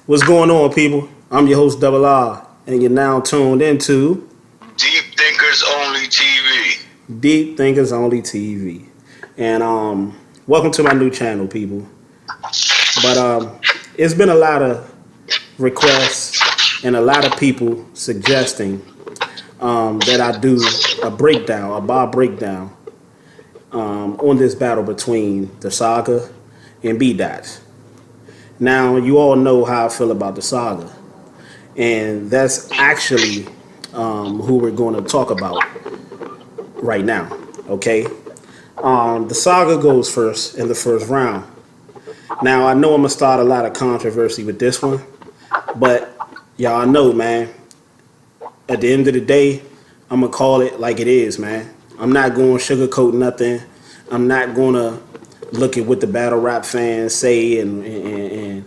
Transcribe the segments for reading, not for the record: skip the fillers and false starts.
What's going on, people? I'm your host, Double R, and you're now tuned into Deep Thinkers Only TV. Deep Thinkers Only TV. And welcome to my new channel, people. But it's been a lot of requests and a lot of people suggesting that I do a bar breakdown on this battle between the Saga and B-Dot. Now, you all know how I feel about the Saga, and that's actually who we're going to talk about right now. Okay, the Saga goes first in the first round. Now, I know I'm gonna start a lot of controversy with this one, but y'all know, man. At the end of the day, I'm gonna call it like it is, man. I'm not going to sugarcoat nothing. I'm not gonna look at what the battle rap fans say and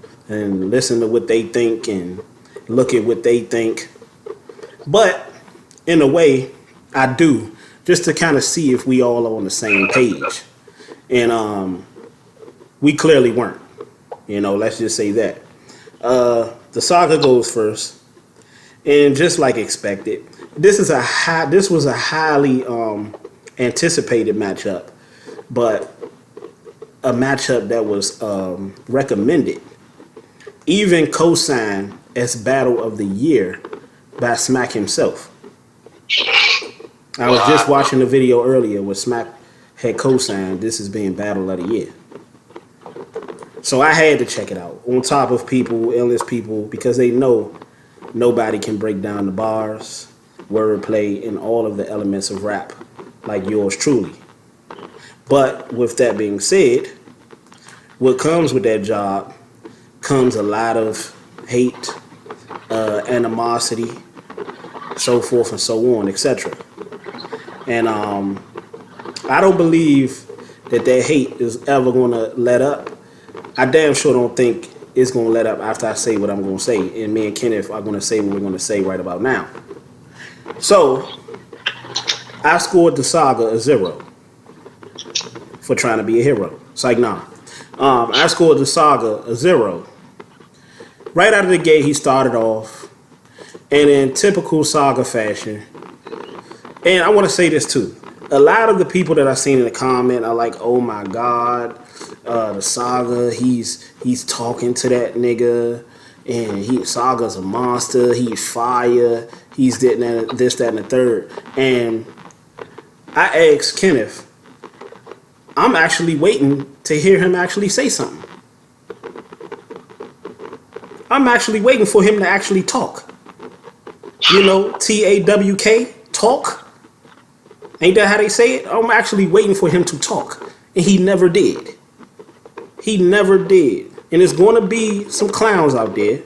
listen to what they think and look at what they think. But in a way, I do, just to kind of see if we all are on the same page. And we clearly weren't. Let's just say that. The Saga goes first, and just like expected, this was a highly anticipated matchup, but a matchup that was recommended, even co-signed as Battle of the Year by Smack himself. I was just watching the video earlier where Smack had co-signed this as being Battle of the Year. So I had to check it out. On top of people, illness people, because they know nobody can break down the bars, wordplay, and all of the elements of rap like yours truly. But with that being said, what comes with that job comes a lot of hate, animosity, so forth and so on, etc. And I don't believe that hate is ever going to let up. I damn sure don't think it's going to let up after I say what I'm going to say. And me and Kenneth are going to say what we're going to say right about now. So, I scored the Saga a 0 for trying to be a hero. It's like, nah. I scored the Saga a 0. Right out of the gate, he started off. And in typical Saga fashion, and I want to say this too. A lot of the people that I've seen in the comment are like, oh my God, the Saga, he's talking to that nigga. And Saga's a monster. He's fire. He's this, that, and the third. And I asked Kenneth, I'm actually waiting to hear him actually say something. I'm actually waiting for him to actually talk. TAWK, talk. Ain't that how they say it? I'm actually waiting for him to talk. And he never did. He never did. And there's going to be some clowns out there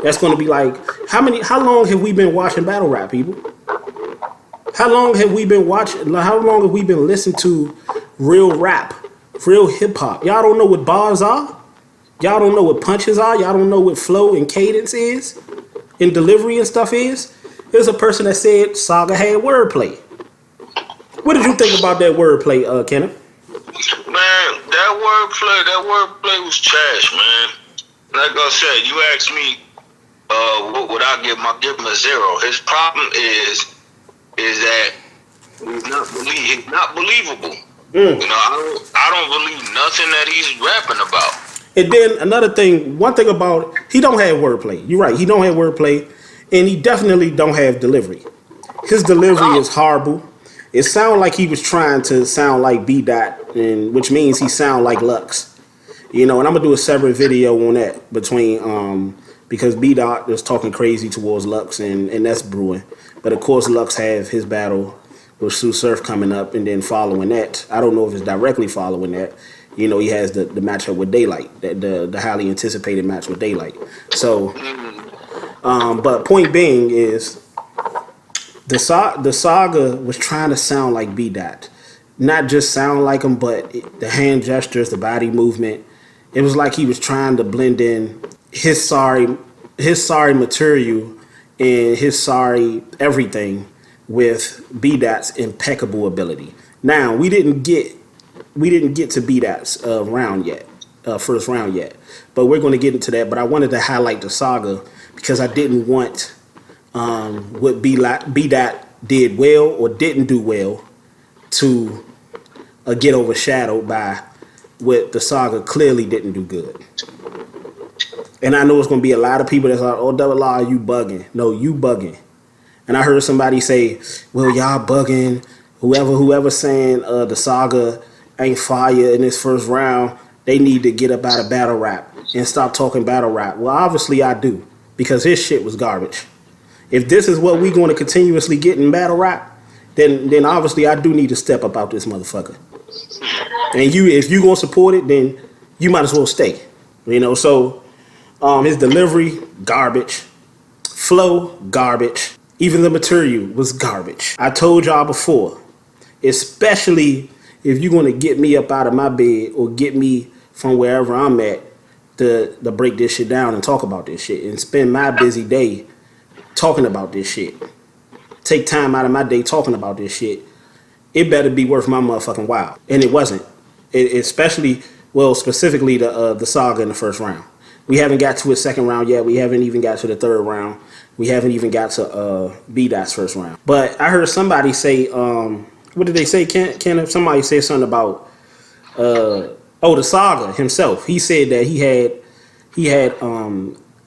that's going to be like, how long have we been watching battle rap, people? How long have we been listening to real rap, real hip hop? Y'all don't know what bars are? Y'all don't know what punches are? Y'all don't know what flow and cadence is? And delivery and stuff is? There's a person that said Saga had wordplay. What did you think about that wordplay, Kenneth? Man, that wordplay was trash, man. Like I said, you asked me what would I give him? I give him a 0. His problem is that he's not believable. I don't believe nothing that he's rapping about. And then another thing, one thing about he don't have wordplay. You're right, he don't have wordplay, and he definitely don't have delivery. His delivery is horrible. It sounded like he was trying to sound like B-Dot, and which means he sound like Lux. And I'm gonna do a separate video on that between because B-Dot is talking crazy towards Lux, and that's brewing. But of course, Lux have his battle with Sue Surf coming up, and then following that, I don't know if it's directly following that. He has the matchup with Daylight, the highly anticipated match with Daylight. So, but point being is, the Saga was trying to sound like B-Dot. Not just sound like him, but the hand gestures, the body movement. It was like he was trying to blend in his sorry material and his sorry everything with B-Dot's impeccable ability. Now, we didn't get to B-Dot's round yet. first round yet, but we're going to get into that. But I wanted to highlight the saga because I didn't want what B-Dot did well or didn't do well to get overshadowed by what the saga clearly didn't do good. And I know it's going to be a lot of people that's like, oh, Double R, you bugging. No, you bugging. And I heard somebody say, well, y'all bugging. Whoever saying the saga ain't fire in this first round, they need to get up out of battle rap and stop talking battle rap. Well, obviously I do, because his shit was garbage. If this is what we going to continuously get in battle rap, then obviously I do need to step up out this motherfucker. And if you gonna support it, then you might as well stay. You know, so his delivery, garbage. Flow, garbage. Even the material was garbage. I told y'all before, especially if you're gonna get me up out of my bed or get me from wherever I'm at to break this shit down and talk about this shit and spend my busy day talking about this shit. Take time out of my day talking about this shit. It better be worth my motherfucking while. And it wasn't. Specifically the saga in the first round. We haven't got to a second round yet. We haven't even got to the third round. We haven't even got to B-Dot's first round. But I heard somebody say, what did they say, Ken? Somebody said something about, the saga himself. He said that he had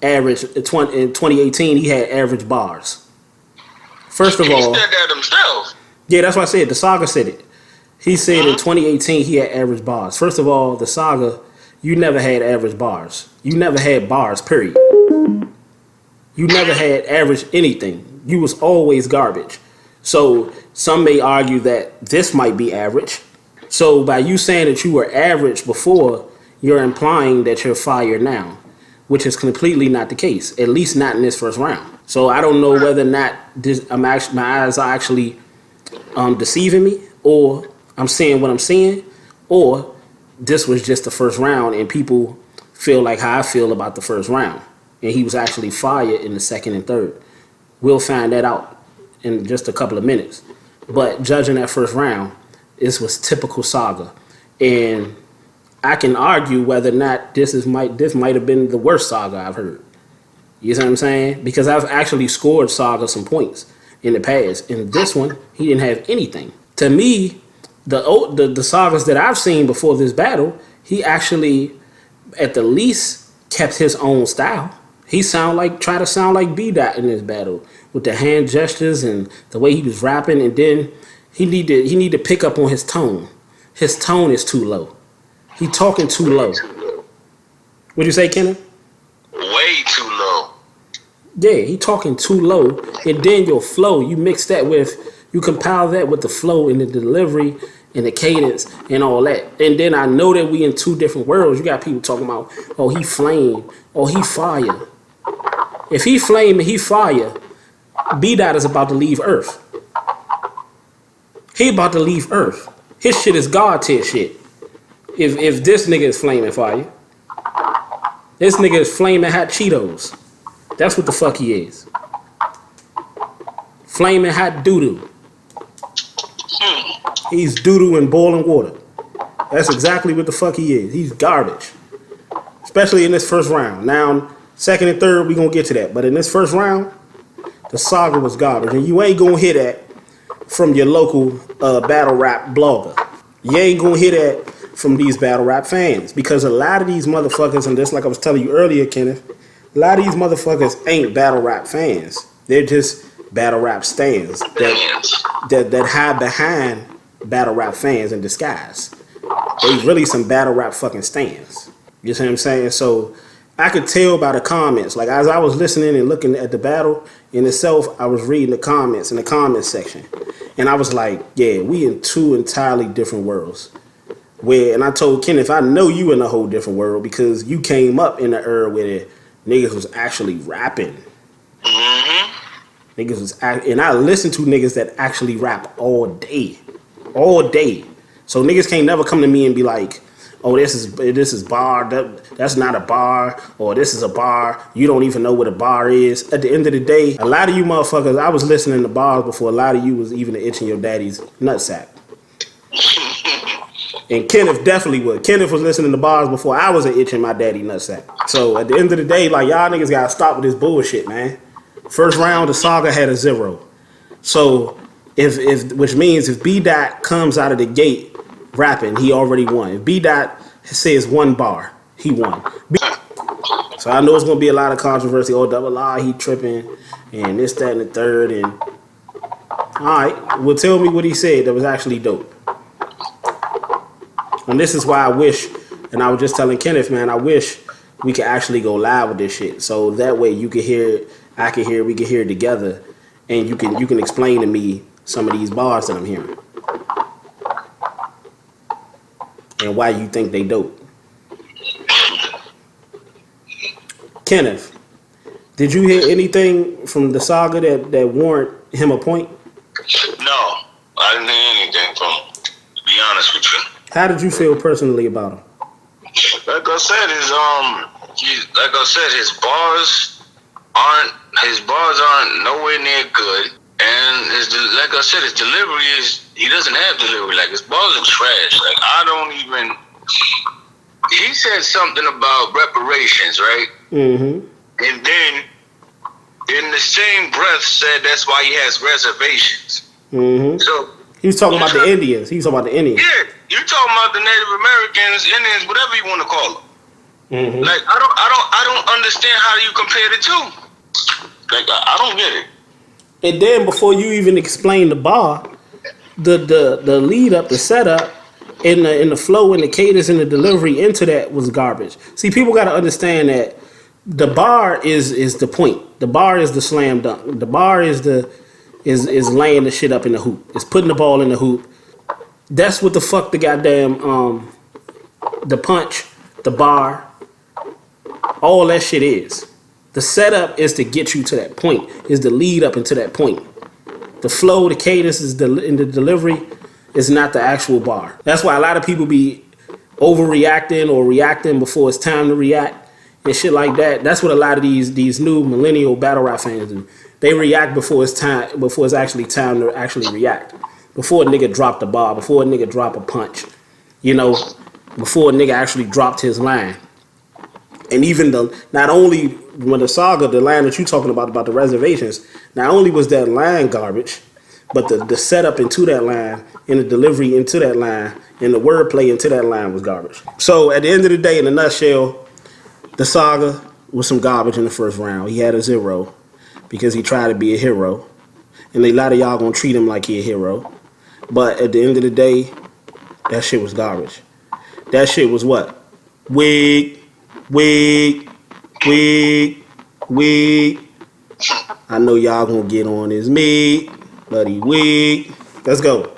average, in 2018, he had average bars. First of all. He said that himself. Yeah, that's what I said. The saga said it. He said in 2018 he had average bars. First of all, the saga, you never had average bars. You never had bars, period. You never had average anything. You was always garbage. So some may argue that this might be average. So by you saying that you were average before, you're implying that you're fire now, which is completely not the case, at least not in this first round. So I don't know whether or not my eyes are actually deceiving me, or I'm seeing what I'm seeing, or this was just the first round and people feel like how I feel about the first round. And he was actually fired in the second and third. We'll find that out in just a couple of minutes. But judging that first round, this was typical saga. And I can argue whether or not this might have been the worst saga I've heard. You see what I'm saying? Because I've actually scored saga some points in the past. In this one, he didn't have anything. To me, the sagas that I've seen before this battle, he actually, at the least, kept his own style. He tried to sound like B-Dot in this battle with the hand gestures and the way he was rapping, and then he need to pick up on his tone. His tone is too low. He talking too low. What'd you say, Kenneth? Way too low. Yeah, he talking too low, and then your flow, you compile that with the flow and the delivery and the cadence and all that. And then I know that we in two different worlds. You got people talking about, oh, he flame, oh, he fire. If he flame and he fire, B-Dot is about to leave Earth. He about to leave Earth. His shit is God tier shit. If this nigga is flaming fire, this nigga is flaming hot Cheetos. That's what the fuck he is. Flaming hot doo-doo. He's doo-doo in boiling water. That's exactly what the fuck he is. He's garbage. Especially in this first round. Now, second and third, we gonna get to that. But in this first round, the saga was garbage. And you ain't gonna hear that from your local battle rap blogger. You ain't gonna hear that from these battle rap fans. Because a lot of these motherfuckers, and just like I was telling you earlier, Kenneth, a lot of these motherfuckers ain't battle rap fans. They're just battle rap stans that hide behind battle rap fans in disguise. They really some battle rap fucking stans. You see what I'm saying? So I could tell by the comments. Like as I was listening and looking at the battle in itself, I was reading the comments in the comments section. And I was like, yeah, we in two entirely different worlds. And I told Kenneth, I know you in a whole different world because you came up in the era where niggas was actually rapping. And I listen to niggas that actually rap all day. So niggas can't never come to me and be like, oh, this is bar, that's not a bar, or this is a bar, you don't even know what a bar is. At the end of the day, a lot of you motherfuckers, I was listening to bars before a lot of you was even itching your daddy's nutsack. And Kenneth definitely would. Kenneth was listening to bars before I was an itch in my daddy nutsack. So at the end of the day, like, y'all niggas gotta stop with this bullshit, man. First round, the Saga had a 0. So if which means if B Dot comes out of the gate rapping, he already won. If B Dot says 1 bar, he won. So I know it's gonna be a lot of controversy. Oh, double R, he tripping, and this, that, and the third. And all right, well, tell me what he said that was actually dope. And this is why I wish, and I was just telling Kenneth, man, I wish we could actually go live with this shit. So that way you can hear it, I can hear it, we can hear it together, and you can explain to me some of these bars that I'm hearing and why you think they dope. Kenneth, did you hear anything from the Saga that warrant him a point? No, I didn't hear anything from him, to be honest with you. How did you feel personally about him? Like I said, his bars aren't nowhere near good, and like I said, his delivery he doesn't have delivery. Like, his bars are trash. Like, I don't even. He said something about reparations, right? Mm-hmm. And then in the same breath said that's why he has reservations. Mm-hmm. So he was talking about the Indians. He was talking about the Indians. Yeah, you're talking about the Native Americans, Indians, whatever you want to call them. Mm-hmm. Like, I don't understand how you compare the two. Like, I don't get it. And then before you even explain the bar, the lead up, the setup, and the flow and the cadence and the delivery into that was garbage. See, people got to understand that the bar is the point. The bar is the slam dunk. The bar is laying the shit up in the hoop. It's putting the ball in the hoop. That's what the fuck the goddamn the punch, the bar, all that shit is. The setup is to get you to that point. Is the lead up into that point. The flow, the cadence is in the delivery is not the actual bar. That's why a lot of people be overreacting or reacting before it's time to react and shit like that. That's what a lot of these new millennial battle rap fans do. They react before it's actually time to actually react. Before a nigga dropped the bar, before a nigga dropped a punch, before a nigga actually dropped his line. And even not only when the Saga, the line that you talking about the reservations, not only was that line garbage, but the setup into that line and the delivery into that line and the wordplay into that line was garbage. So at the end of the day, in a nutshell, the Saga was some garbage in the first round. He had a 0 because he tried to be a hero. And a lot of y'all gonna treat him like he a hero. But at the end of the day, that shit was garbage. That shit was what? Wig. I know y'all gonna get on his meat, but he wig. Let's go.